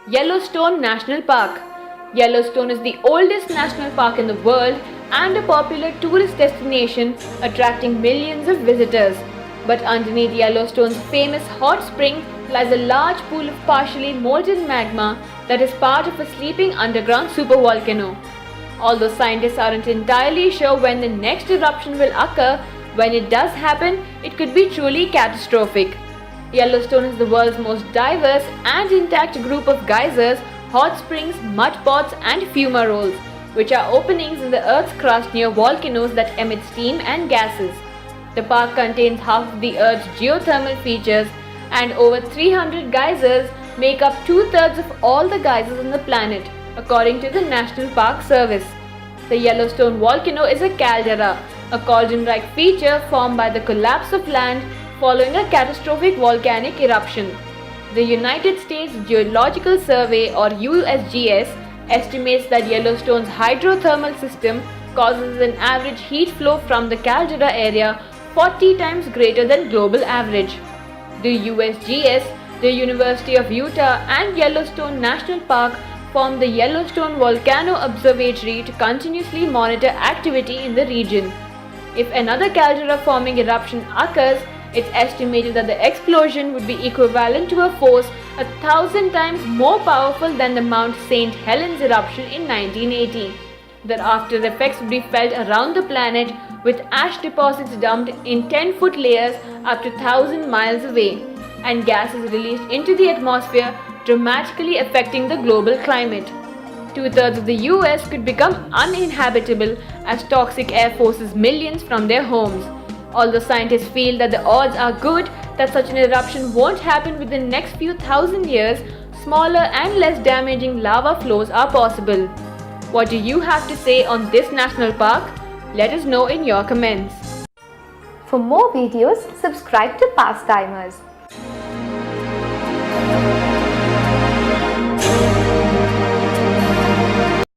Yellowstone National Park. Yellowstone is the oldest national park in the world and a popular tourist destination attracting millions of visitors. But underneath Yellowstone's famous hot spring lies a large pool of partially molten magma that is part of a sleeping underground supervolcano. Although scientists aren't entirely sure when the next eruption will occur, when it does happen, it could be truly catastrophic. Yellowstone is the world's most diverse and intact group of geysers, hot springs, mud pots, and fumaroles, which are openings in the Earth's crust near volcanoes that emit steam and gases. The park contains half of the Earth's geothermal features, and over 300 geysers make up two-thirds of all the geysers on the planet, according to the National Park Service. The Yellowstone volcano is a caldera, a cauldron-like feature formed by the collapse of land following a catastrophic volcanic eruption. The United States Geological Survey, or USGS, estimates that Yellowstone's hydrothermal system causes an average heat flow from the caldera area 40 times greater than global average. The USGS, the University of Utah, and Yellowstone National Park form the Yellowstone Volcano Observatory to continuously monitor activity in the region. If another caldera-forming eruption occurs, it's estimated that the explosion would be equivalent to a force 1,000 times more powerful than the Mount St. Helens eruption in 1980. The after effects would be felt around the planet, with ash deposits dumped in 10-foot layers up to 1,000 miles away, and gases released into the atmosphere, dramatically affecting the global climate. Two-thirds of the US could become uninhabitable as toxic air forces millions from their homes. Although scientists feel that the odds are good that such an eruption won't happen within the next few thousand years, smaller and less damaging lava flows are possible. What do you have to say on this national park? Let us know in your comments. For more videos, subscribe to Pastimers.